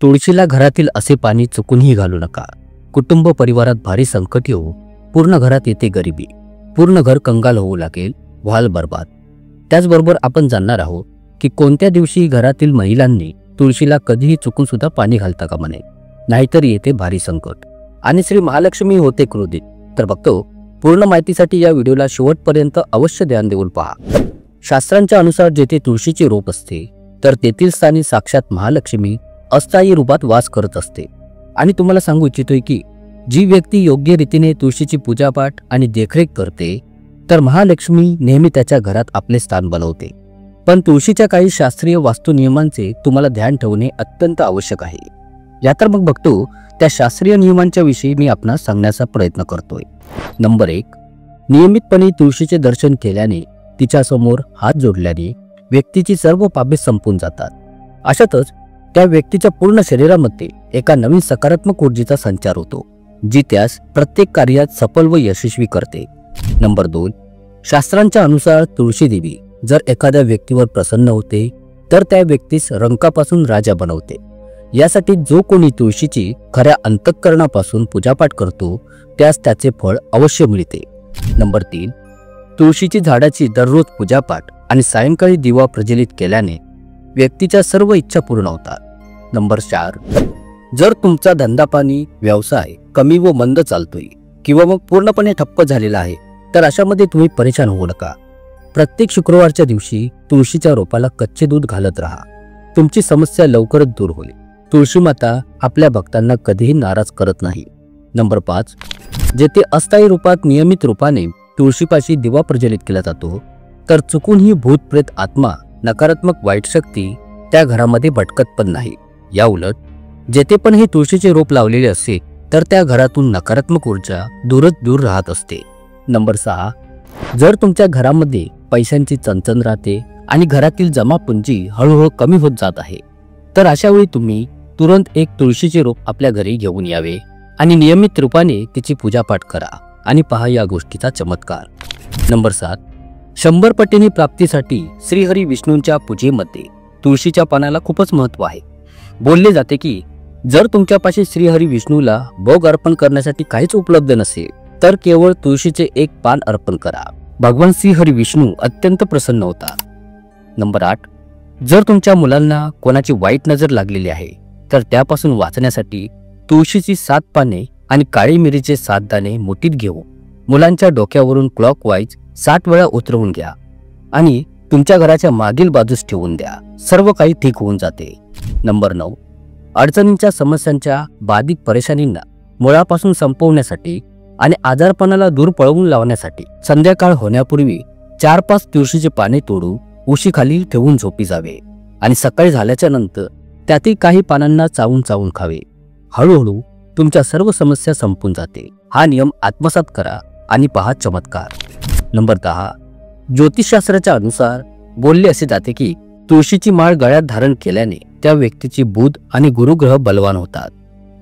तुळशीला घरातील असे पाणी चुकूनही घालू नका. कुटुंब परिवारात भारी संकट येऊ, पूर्ण घरात येते गरिबी, पूर्ण घर कंगाल होऊ लागेल, व्हाल बर्बाद. त्याचबरोबर आपण जाणणार आहोत की कोणत्या दिवशी घरातील महिलांनी तुळशीला कधीही चुकून सुद्धा पाणी घालता कामा नये, नाहीतर येते भारी संकट आणि श्री महालक्ष्मी होते क्रोधित. तर बघतो, पूर्ण माहितीसाठी या व्हिडिओला शेवटपर्यंत अवश्य ध्यान देऊन पहा. शास्त्रांच्या अनुसार जेथे तुळशीचे रोप असते तर तेथील स्थानी साक्षात महालक्ष्मी अस्थायी रूपात वास करत असते. आणि तुम्हाला सांगू इच्छितोय की जी व्यक्ती योग्य रीतीने तुळशीची पूजापाठ आणि देखरेख करते तर महालक्ष्मी नेहमी त्याच्या घरात आपले स्थान बनवते. पण तुळशीच्या काही शास्त्रीय वास्तू नियमांचे तुम्हाला ध्यान ठेवणे अत्यंत आवश्यक आहे. या तर मग बघतो त्या शास्त्रीय नियमांच्या विषयी मी आपणास सांगण्याचा प्रयत्न करतोय. नंबर 1, नियमितपणे तुळशीचे दर्शन केल्याने, तिच्या समोर हात जोडल्याने व्यक्तीची सर्व पापे संपून जातात. अशातच त्या व्यक्तीच्या पूर्ण शरीरामध्ये एका नवीन सकारात्मक ऊर्जेचा संचार होतो, जी त्यास प्रत्येक कार्यात सफल व यशस्वी करते. नंबर 2, शास्त्रांच्या अनुसार तुळशी देवी जर एखाद्या व्यक्तीवर प्रसन्न होते तर त्या व्यक्तीस रंकापासून राजा बनवते. यासाठी जो कोणी तुळशीची खऱ्या अंतःकरणापासून पूजापाठ करतो त्यास त्याचे फळ अवश्य मिळते. नंबर 3, तुळशीची झाडाची दररोज पूजापाठ आणि सायंकाळी दिवा प्रज्वलित केल्याने व्यक्तीच्या सर्व इच्छा पूर्ण होतात. नंबर 4, जर तुमचा धंदापाणी व्यवसाय कमी व मंद चालतोय किंवा मग पूर्णपणे ठप्प झालेला आहे तर अशामध्ये तुम्ही परेशान होऊ नका. प्रत्येक शुक्रवारच्या दिवशी तुळशीच्या रोपाला कच्चे दूध घालत राहा. तुमची समस्या लवकरच दूर होईल. तुळशी माता आपल्या भक्तांना कधीही नाराज करत नाही. नंबर 5, जेथे अस्थायी रूपात नियमित रूपाने तुळशीपाशी दिवा प्रज्वलित केला जातो तर चुकूनही भूत प्रेत आत्मा, नकारात्मक वाईट शक्ती त्या घरामध्ये भटकत पण नाही. या उलट जेथे पण हे तुळशीचे रोप लावलेले असते तर त्या घरातून नकारात्मक ऊर्जा दूरच दूर राहत असते. नंबर 6, जर तुमच्या घरामध्ये पैशांची चणचण राहते आणि घरातील जमापुंजी हळूहळू कमी होत जात आहे तर अशा वेळी तुम्ही तुरंत एक तुळशीचे रोप आपल्या घरी घेऊन यावे आणि नियमित रूपाने तिची पूजापाठ करा आणि पहा या गोष्टीचा चमत्कार. नंबर 7, 100 पटीने प्राप्तीसाठी श्रीहरी विष्णूंच्या पूजेमध्ये तुळशीच्या पानाला खूपच महत्व आहे. बोलले जाते की जर तुमच्यापाशी श्रीहरी विष्णूला भोग अर्पण करण्यासाठी काहीच उपलब्ध नसेल तर केवळ तुळशीचे एक पान अर्पण करा. भगवान श्रीहरी विष्णू अत्यंत प्रसन्न होतात. नंबर 8, जर तुमच्या मुलांना कोणाची वाईट नजर लागलेली आहे तर त्यापासून वाचण्यासाठी तुळशीची 7 पाने आणि काळी मिरीचे 7 दाणे मुठीत घेऊन मुलांच्या डोक्यावरून क्लॉकवाईज 60 वेळा उतरवून घ्या आणि तुमच्या घराच्या मागील बाजूस ठेवून द्या. सर्व काही ठीक होऊन जाते. नंबर 9, अडचणींच्या, समस्यांच्या, बाधित परेशानींना मुळापासून संपवण्यासाठी आणि आजारपणाला दूर पळवून लावण्यासाठी संध्याकाळ होण्यापूर्वी 4-5 तुळशीचे पाने तोडून उशीखाली ठेवून झोपी जावे आणि सकाळी झाल्याच्या नंतर त्यातील काही पानांना चावून चावून खावे. हळूहळू तुमच्या सर्व समस्या संपून जाते. हा नियम आत्मसात करा आणि पहा चमत्कार. नंबर 10, ज्योतिषशास्त्राच्या अनुसार बोलले असे जाते की तुळशीची माळ गळ्यात धारण केल्याने त्या व्यक्तीची बुध आणि गुरुग्रह बलवान होतात.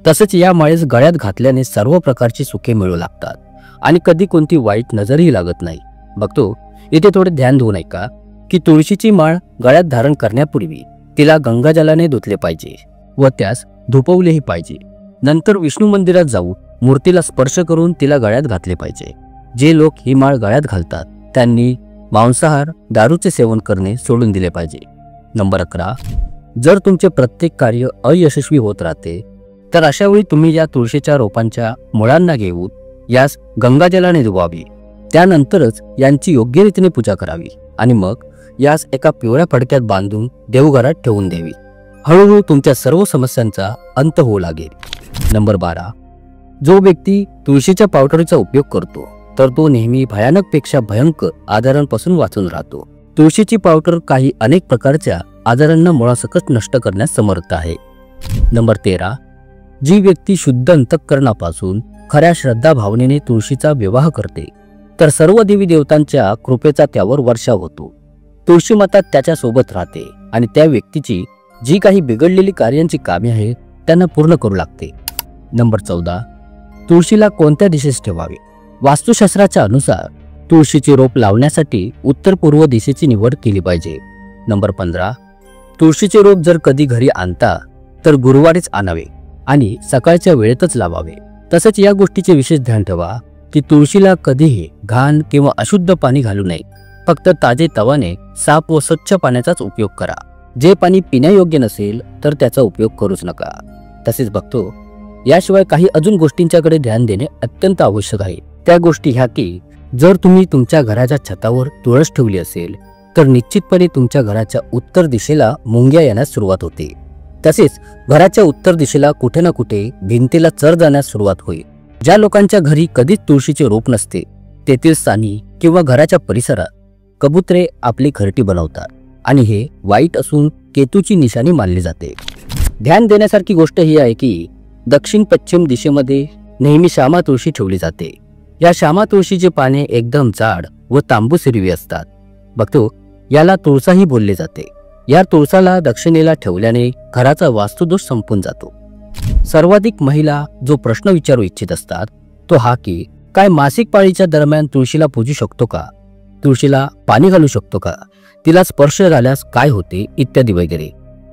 तसेच या माळेस गळ्यात घातल्याने सर्व प्रकारची सुखे मिळू लागतात आणि कधी कोणती वाईट नजरही लागत नाही. बघतो, इथे थोडे ध्यान देऊ नका की तुळशीची माळ गळ्यात धारण करण्यापूर्वी तिला गंगाजलाने धुतले पाहिजे व त्यास धुपवलेही पाहिजे. नंतर विष्णू मंदिरात जाऊन मूर्तीला स्पर्श करून तिला गळ्यात घातले पाहिजे. जे लोक ही माळ गळ्यात घालतात त्यांनी मांसाहार, दारूचे सेवन करणे सोडून दिले पाहिजे. नंबर 11, जर तुमचे प्रत्येक कार्य अयशस्वी होत राहते तर अशा वेळी तुम्ही या तुळशीच्या रोपांच्या मुळांना घेऊन यास गंगाजलाने धुवावे. त्यानंतरच यांची योग्य रीतीने पूजा करावी आणि मग यास एका पिवळ्या फडक्यात बांधून देवघरात ठेवून द्यावी. हळूहळू तुमच्या सर्व समस्यांचा अंत होऊ लागेल. नंबर 12, जो व्यक्ती तुळशीच्या पावडरचा उपयोग करतो तर तो नेहमी भयानकपेक्षा भयंकर आजारांपासून वाचून राहतो. तुळशीची पावडर काही अनेक प्रकारच्या आजारांना मुळासकट नष्ट करण्यास समर्थ आहे. नंबर 13, जी व्यक्ती शुद्ध अंतःकरणापासून खऱ्या श्रद्धा भावनेने तुळशीचा विवाह करते तर सर्व देवी देवतांच्या कृपेचा त्यावर वर्षाव होतो. तुळशी माता त्याच्या सोबत राहते आणि त्या व्यक्तीची जी काही बिघडलेली कार्यांची कामे आहेत त्यांना पूर्ण करू लागते. नंबर 14, तुळशीला कोणत्या दिशेस ठेवावे. वास्तुशास्त्राच्या अनुसार तुळशीचे रोप लावण्यासाठी उत्तर पूर्व दिशेची निवड केली पाहिजे. नंबर 15, तुळशीचे रोप जर कधी घरी आणता तर गुरुवारीच आणावे आणि सकाळच्या वेळेतच लावावे. तसंच या गोष्टीचे विशेष ध्यान ठेवा की तुळशीला कधीही घाण किंवा अशुद्ध पाणी घालू नये. फक्त ताजे तवाने साफ व स्वच्छ पाण्याचाच उपयोग करा. जे पाणी पिण्यायोग्य नसेल तर त्याचा उपयोग करूच नका. तसेच बघतो याशिवाय काही अजून गोष्टींच्याकडे ध्यान देणे अत्यंत आवश्यक आहे. त्या गोष्टी ह्या की जर तुम्ही तुमच्या घराच्या छतावर तुळस ठेवली असेल तर निश्चितपणे तुमच्या घराच्या उत्तर दिशेला मुंग्या येण्यास सुरुवात होते. तसेच घराच्या उत्तर दिशेला कुठे ना कुठे भिंतीला चर जाण्यास सुरुवात होईल. ज्या लोकांच्या घरी कधीच तुळशीचे रोप नसते तेथील स्थानी किंवा घराच्या परिसरात कबुतरे आपली घरटी बनवतात आणि हे वाईट असून केतूची निशाणी मानली जाते. ध्यान देण्यासारखी गोष्ट ही आहे की दक्षिण पश्चिम दिशेमध्ये नेहमी श्यामा तुळशी ठेवली जाते. या श्यामा तुळशीचे पाने एकदम जाड व तांबूस हिरवी असतात. बघतो याला तुळसाही बोलले जाते. या तुळसाला दक्षिणेला ठेवल्याने घराचा वास्तुदोष संपून जातो. सर्वाधिक महिला जो प्रश्न विचारू इच्छित असतात तो हा की काय मासिक पाळीच्या दरम्यान तुळशीला पूजू शकतो का, तुळशीला पाणी घालू शकतो का, तिला स्पर्श झाल्यास काय होते इत्यादी वगैरे.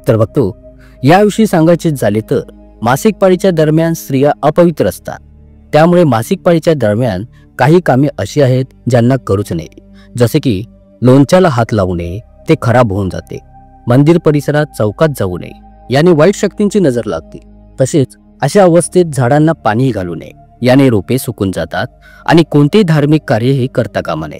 तर बघतो याविषयी सांगायचे झाले तर मासिक पाळीच्या दरम्यान स्त्रिया अपवित्र असतात. त्यामुळे मासिक पाळीच्या दरम्यान काही कामे अशी आहेत ज्यांना करूच नये. जसे की लोणच्याला हात लावू नये, ते खराब होऊन जाते. मंदिर परिसरात चौकात जाऊ नये, याने वाईट शक्तींची नजर लागते. तसेच अशा अवस्थेत झाडांना पाणीही घालू नये, याने रोपे सुकून जातात आणि कोणतेही धार्मिक कार्यही करता कामा नये.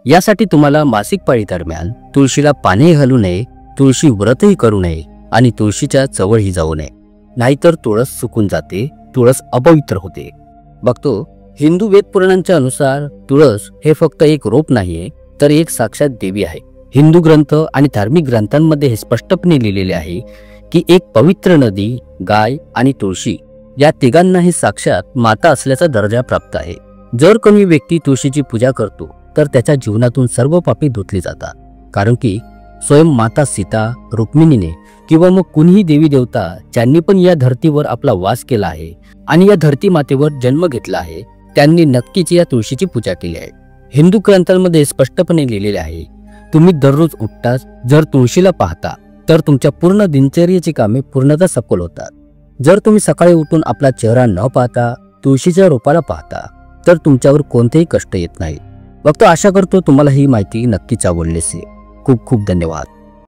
यासाठी तुम्हाला मासिक पाळी दरम्यान तुळशीला पाणी घालू नये, तुळशी व्रतही करू नये आणि तुळशीच्या जवळही जाऊ नये. नाहीतर तुळस सुकून जाते, तुळस अपवित्र होते. बघतो हिंदू वेद पुराणांच्या अनुसार तुळस हे फक्त एक रोप नाहीये तर एक साक्षात देवी आहे. हिंदू ग्रंथ आणि धार्मिक ग्रंथांमध्ये हे स्पष्टपणे लिहिलेले आहे की एक पवित्र नदी, गाय आणि तुळशी या तिघांनाही साक्षात माता असल्याचा दर्जा प्राप्त आहे. जर कोणी व्यक्ती तुळशीची पूजा करतो तर त्याच्या जीवनातून सर्व पापे धुतली जातात. कारण की स्वयं माता सीता, रुक्मिणीने किंवा मग कुणीही देवी देवता ज्यांनी पण या धर्तीवर आपला वास केला आहे आणि या धरती मातेवर जन्म घेतला आहे त्यांनी नक्कीच या तुळशीची पूजा केली आहे. हिंदू ग्रंथांमध्ये स्पष्टपणे लिहिलेले आहे तुम्ही दररोज उठताच जर तुळशीला पाहता तर तुमच्या पूर्ण दिनचर्येची कामे पूर्णतः सफल होतात. जर तुम्ही सकाळी उठून आपला चेहरा न पाहता तुळशीच्या रोपाला पाहता तर तुमच्यावर कोणतेही कष्ट येत नाही. फक्त आशा करतो तुम्हाला ही माहिती नक्कीच आवडली असेल. खूप खूप धन्यवाद.